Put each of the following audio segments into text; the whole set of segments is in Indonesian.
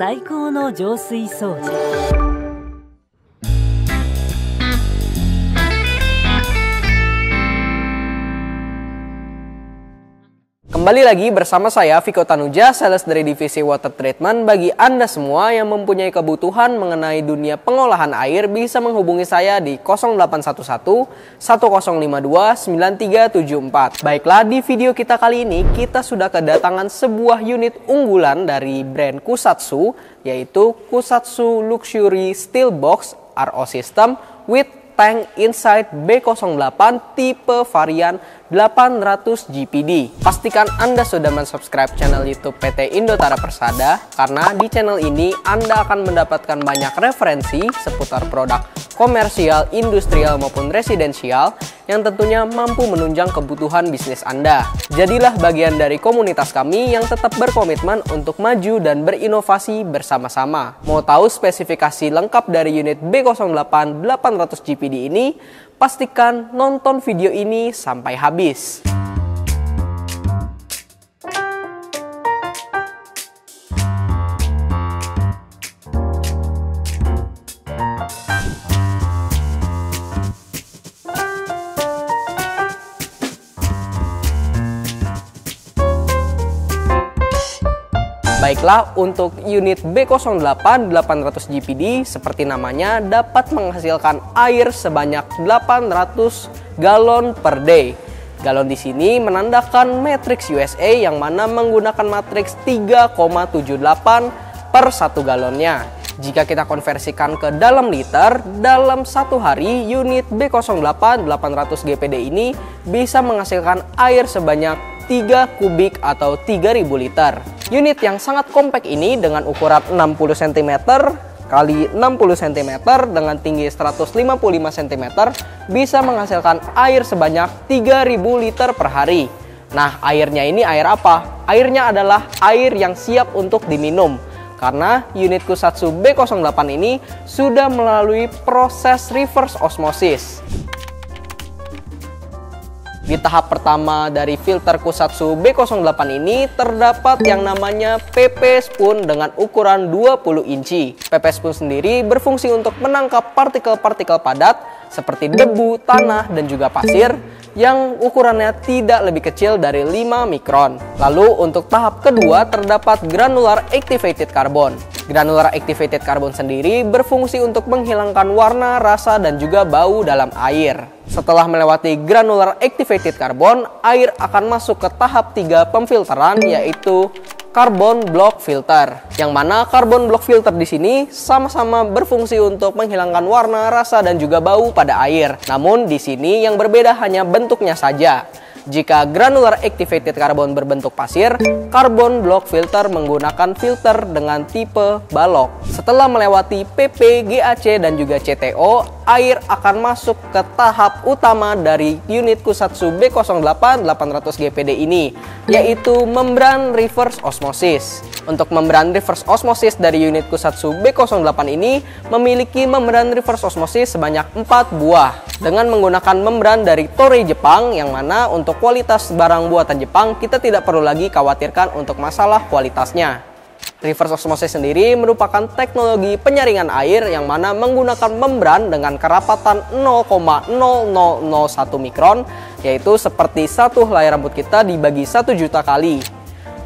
最高の浄水掃除。Kembali lagi bersama saya Viko Tanuja, sales dari divisi Water Treatment. Bagi Anda semua yang mempunyai kebutuhan mengenai dunia pengolahan air, bisa menghubungi saya di 0811 1052 9374. Baiklah, di video kita kali ini kita sudah kedatangan sebuah unit unggulan dari brand Kusatsu, yaitu Kusatsu Luxury Steel Box RO System with tank inside B08 tipe varian 800 GPD. Pastikan Anda sudah mensubscribe channel YouTube PT Indotara Persada, karena di channel ini Anda akan mendapatkan banyak referensi seputar produk komersial, industrial maupun residensial yang tentunya mampu menunjang kebutuhan bisnis Anda. Jadilah bagian dari komunitas kami yang tetap berkomitmen untuk maju dan berinovasi bersama-sama. Mau tahu spesifikasi lengkap dari unit B08 800 GPD ini? Pastikan nonton video ini sampai habis. Baiklah, untuk unit B08 800 GPD seperti namanya dapat menghasilkan air sebanyak 800 galon per day. Galon di sini menandakan matriks USA yang mana menggunakan matriks 3,78 per 1 galonnya. Jika kita konversikan ke dalam liter, dalam satu hari unit B08 800 GPD ini bisa menghasilkan air sebanyak 3 kubik atau 3000 liter. Unit yang sangat kompak ini dengan ukuran 60 cm kali 60 cm dengan tinggi 155 cm bisa menghasilkan air sebanyak 3000 liter per hari. Nah, airnya ini air apa? Airnya adalah air yang siap untuk diminum, karena unit Kusatsu B08 ini sudah melalui proses reverse osmosis. Di tahap pertama dari filter Kusatsu B08 ini terdapat yang namanya PP Spoon dengan ukuran 20 inci. PP Spoon sendiri berfungsi untuk menangkap partikel-partikel padat seperti debu, tanah, dan juga pasir yang ukurannya tidak lebih kecil dari 5 mikron. Lalu untuk tahap kedua terdapat Granular Activated Carbon. Granular Activated Carbon sendiri berfungsi untuk menghilangkan warna, rasa, dan juga bau dalam air. Setelah melewati Granular Activated Carbon, air akan masuk ke tahap 3 pemfilteran, yaitu Carbon Block Filter. Yang mana Carbon Block Filter di sini sama-sama berfungsi untuk menghilangkan warna, rasa, dan juga bau pada air. Namun di sini yang berbeda hanya bentuknya saja. Jika Granular Activated Carbon berbentuk pasir, Carbon Block Filter menggunakan filter dengan tipe balok. Setelah melewati PP, GAC, dan juga CTO, air akan masuk ke tahap utama dari unit Kusatsu B08 800 GPD ini, yaitu membran reverse osmosis. Untuk membran reverse osmosis dari unit Kusatsu B08 ini memiliki membran reverse osmosis sebanyak 4 buah dengan menggunakan membran dari Toray Jepang, yang mana untuk kualitas barang buatan Jepang kita tidak perlu lagi khawatirkan untuk masalah kualitasnya. Reverse osmosis sendiri merupakan teknologi penyaringan air yang mana menggunakan membran dengan kerapatan 0,0001 mikron, yaitu seperti satu helai rambut kita dibagi 1 juta kali.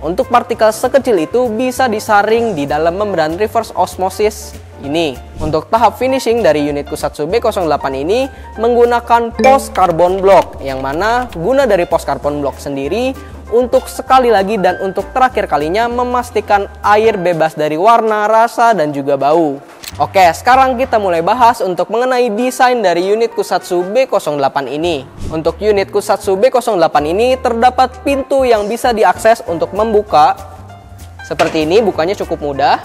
Untuk partikel sekecil itu bisa disaring di dalam membran reverse osmosis ini. Untuk tahap finishing dari unit Kusatsu B08 ini menggunakan post carbon block, yang mana guna dari post carbon block sendiri untuk sekali lagi dan untuk terakhir kalinya memastikan air bebas dari warna, rasa, dan juga bau. Oke, sekarang kita mulai bahas untuk mengenai desain dari unit Kusatsu B08 ini. Untuk unit Kusatsu B08 ini terdapat pintu yang bisa diakses untuk membuka. Seperti ini, bukanya cukup mudah.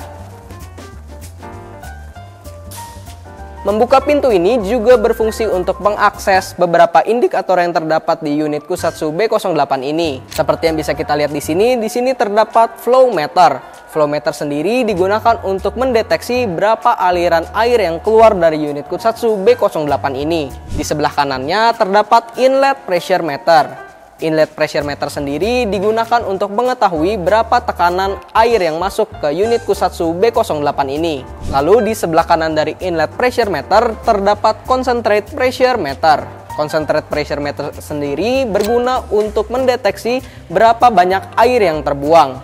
Membuka pintu ini juga berfungsi untuk mengakses beberapa indikator yang terdapat di unit Kusatsu B08 ini. Seperti yang bisa kita lihat di sini terdapat flow meter. Flow meter sendiri digunakan untuk mendeteksi berapa aliran air yang keluar dari unit Kusatsu B08 ini. Di sebelah kanannya terdapat inlet pressure meter. Inlet pressure meter sendiri digunakan untuk mengetahui berapa tekanan air yang masuk ke unit Kusatsu B08 ini. Lalu di sebelah kanan dari inlet pressure meter terdapat concentrate pressure meter. Concentrate pressure meter sendiri berguna untuk mendeteksi berapa banyak air yang terbuang.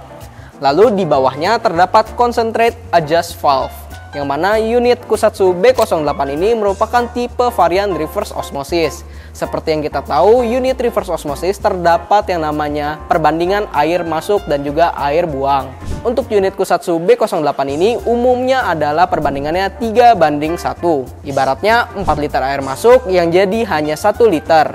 Lalu di bawahnya terdapat concentrate adjust valve, yang mana unit Kusatsu B08 ini merupakan tipe varian reverse osmosis. Seperti yang kita tahu, unit reverse osmosis terdapat yang namanya perbandingan air masuk dan juga air buang. Untuk unit Kusatsu B08 ini umumnya adalah perbandingannya 3:1. Ibaratnya 4 liter air masuk yang jadi hanya 1 liter.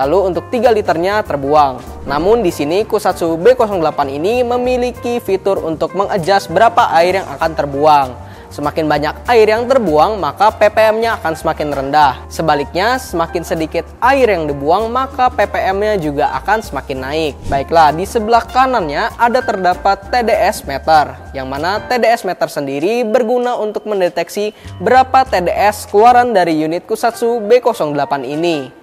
Lalu untuk 3 liternya terbuang. Namun di sini Kusatsu B08 ini memiliki fitur untuk mengadjust berapa air yang akan terbuang. Semakin banyak air yang terbuang, maka ppm-nya akan semakin rendah. Sebaliknya, semakin sedikit air yang dibuang, maka ppm-nya juga akan semakin naik. Baiklah, di sebelah kanannya ada terdapat TDS meter, yang mana TDS meter sendiri berguna untuk mendeteksi berapa TDS keluaran dari unit Kusatsu B08 ini.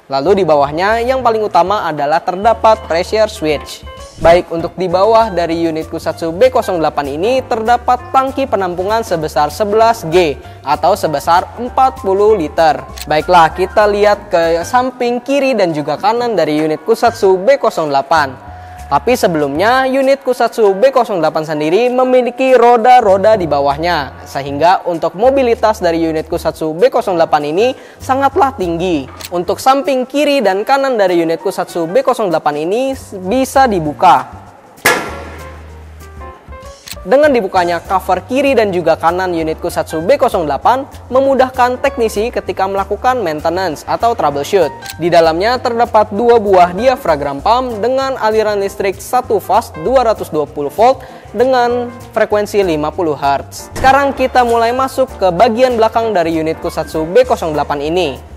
Lalu di bawahnya yang paling utama adalah terdapat pressure switch. Baik, untuk di bawah dari unit Kusatsu B08 ini terdapat tangki penampungan sebesar 11G atau sebesar 40 liter. Baiklah, kita lihat ke samping kiri dan juga kanan dari unit Kusatsu B08. Tapi sebelumnya unit Kusatsu B08 sendiri memiliki roda-roda di bawahnya, sehingga untuk mobilitas dari unit Kusatsu B08 ini sangatlah tinggi. Untuk samping kiri dan kanan dari unit Kusatsu B08 ini bisa dibuka. Dengan dibukanya cover kiri dan juga kanan unit Kusatsu B08 memudahkan teknisi ketika melakukan maintenance atau troubleshoot. Di dalamnya terdapat 2 buah diafragam pump dengan aliran listrik 1 fast 220 volt dengan frekuensi 50 Hz. Sekarang kita mulai masuk ke bagian belakang dari unit Kusatsu B08 ini.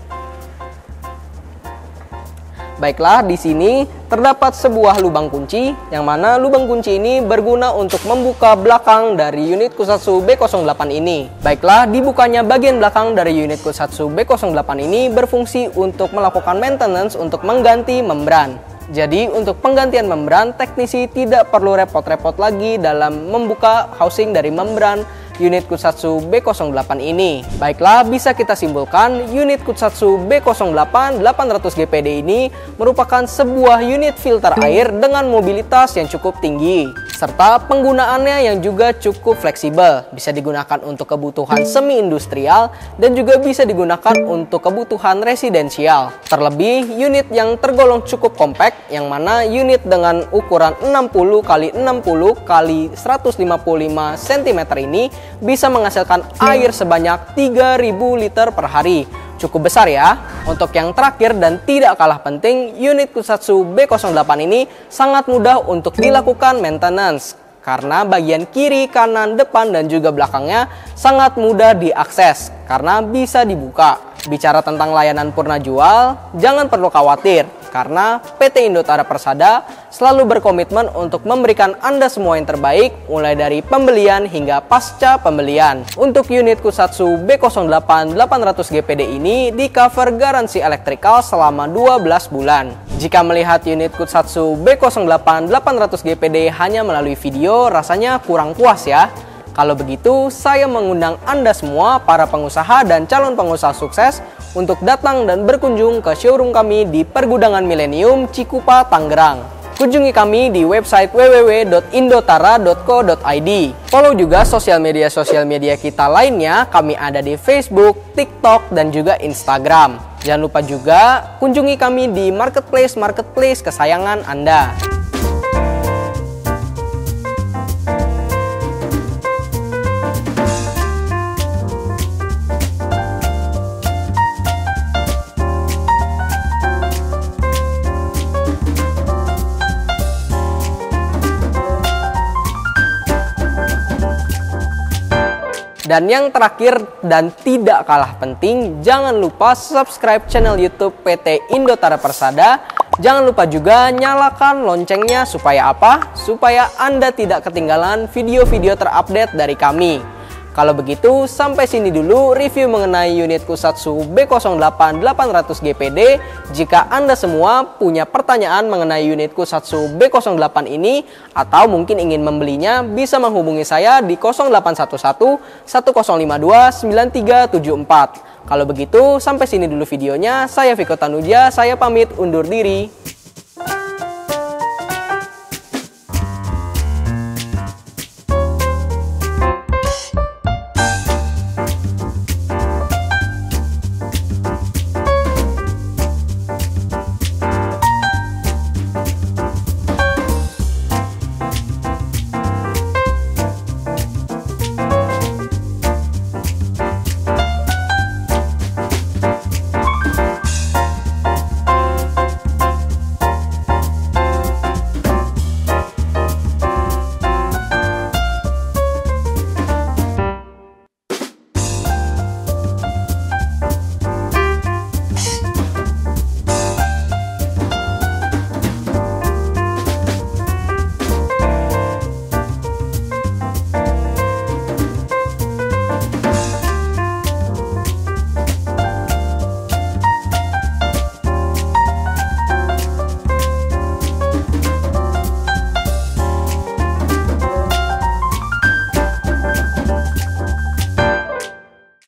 Baiklah, di sini terdapat sebuah lubang kunci, yang mana lubang kunci ini berguna untuk membuka belakang dari unit Kusatsu B08 ini. Baiklah, dibukanya bagian belakang dari unit Kusatsu B08 ini berfungsi untuk melakukan maintenance untuk mengganti membran. Jadi untuk penggantian membran, teknisi tidak perlu repot-repot lagi dalam membuka housing dari membran unit Kusatsu B08 ini. Baiklah, bisa kita simpulkan unit Kusatsu B08 800 GPD ini merupakan sebuah unit filter air dengan mobilitas yang cukup tinggi, serta penggunaannya yang juga cukup fleksibel. Bisa digunakan untuk kebutuhan semi-industrial dan juga bisa digunakan untuk kebutuhan residensial. Terlebih, unit yang tergolong cukup kompak, yang mana unit dengan ukuran 60 x 60 x 155 cm ini bisa menghasilkan air sebanyak 3000 liter per hari. Cukup besar ya. Untuk yang terakhir dan tidak kalah penting, unit Kusatsu B08 ini sangat mudah untuk dilakukan maintenance, karena bagian kiri, kanan, depan, dan juga belakangnya sangat mudah diakses karena bisa dibuka. Bicara tentang layanan purna jual, jangan perlu khawatir, karena PT Indotara Persada selalu berkomitmen untuk memberikan Anda semua yang terbaik, mulai dari pembelian hingga pasca pembelian. Untuk unit Kusatsu B08 800 GPD ini di cover garansi elektrikal selama 12 bulan. Jika melihat unit Kusatsu B08 800 GPD hanya melalui video, rasanya kurang puas ya. Kalau begitu, saya mengundang Anda semua, para pengusaha dan calon pengusaha sukses, untuk datang dan berkunjung ke showroom kami di Pergudangan Millennium, Cikupa, Tangerang. Kunjungi kami di website www.indotara.co.id. Follow juga sosial media kita lainnya, kami ada di Facebook, TikTok, dan juga Instagram. Jangan lupa juga kunjungi kami di marketplace kesayangan Anda. Dan yang terakhir dan tidak kalah penting, jangan lupa subscribe channel YouTube PT Indotara Persada. Jangan lupa juga nyalakan loncengnya supaya apa? Supaya Anda tidak ketinggalan video-video terupdate dari kami. Kalau begitu, sampai sini dulu review mengenai unit Kusatsu B08 800 GPD. Jika Anda semua punya pertanyaan mengenai unit Kusatsu B08 ini atau mungkin ingin membelinya, bisa menghubungi saya di 0811 1052 9374. Kalau begitu, sampai sini dulu videonya. Saya Viko Tanuja, saya pamit undur diri.